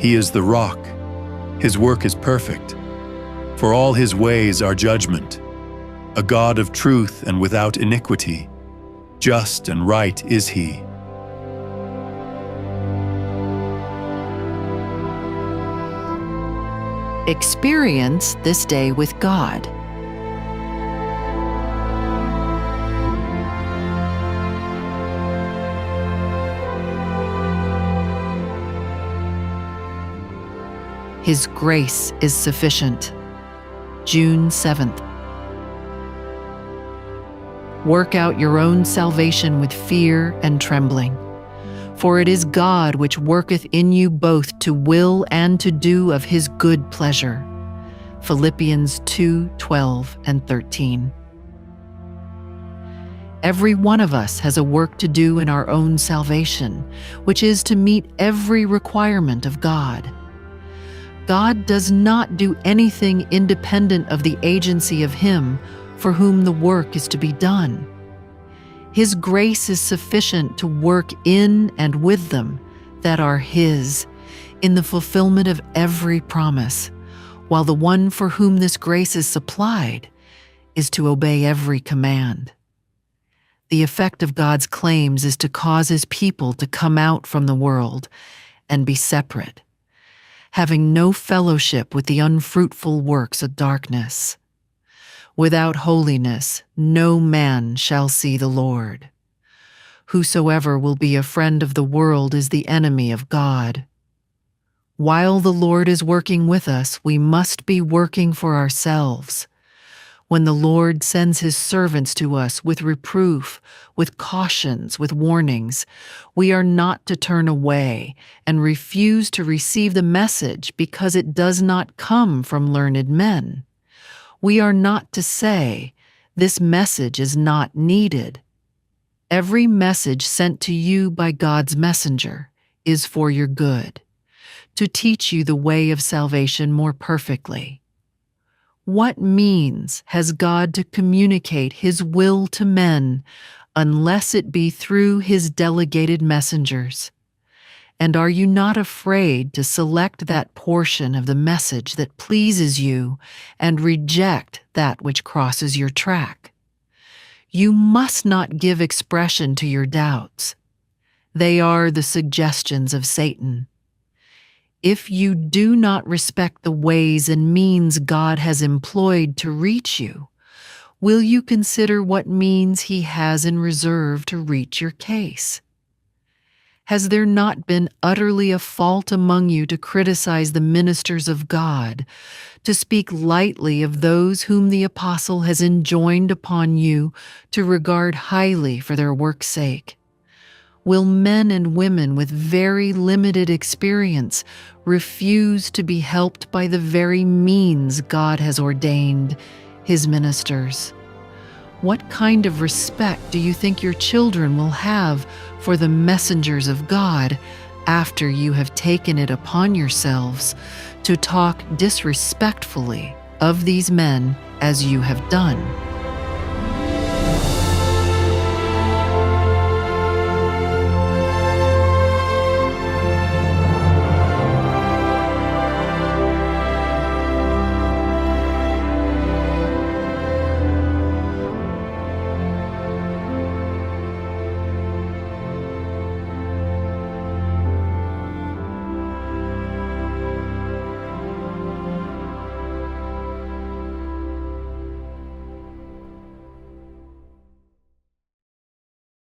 He is the rock. His work is perfect. For all his ways are judgment. A God of truth and without iniquity. Just and right is he. Experience this day with God. His grace is sufficient. June 7th. Work out your own salvation with fear and trembling. For it is God which worketh in you both to will and to do of his good pleasure. Philippians 2:12 and 13. Every one of us has a work to do in our own salvation, which is to meet every requirement of God. God does not do anything independent of the agency of him for whom the work is to be done. His grace is sufficient to work in and with them that are his, in the fulfillment of every promise, while the one for whom this grace is supplied is to obey every command. The effect of God's claims is to cause his people to come out from the world and be separate, having no fellowship with the unfruitful works of darkness. Without holiness, no man shall see the Lord. Whosoever will be a friend of the world is the enemy of God. While the Lord is working with us, we must be working for ourselves. When the Lord sends his servants to us with reproof, with cautions, with warnings, we are not to turn away and refuse to receive the message because it does not come from learned men. We are not to say, "This message is not needed." Every message sent to you by God's messenger is for your good, to teach you the way of salvation more perfectly. What means has God to communicate his will to men unless it be through his delegated messengers? And are you not afraid to select that portion of the message that pleases you and reject that which crosses your track? You must not give expression to your doubts. They are the suggestions of Satan. If you do not respect the ways and means God has employed to reach you, will you consider what means he has in reserve to reach your case? Has there not been utterly a fault among you to criticize the ministers of God, to speak lightly of those whom the apostle has enjoined upon you to regard highly for their work's sake? Will men and women with very limited experience refuse to be helped by the very means God has ordained, his ministers? What kind of respect do you think your children will have for the messengers of God after you have taken it upon yourselves to talk disrespectfully of these men as you have done?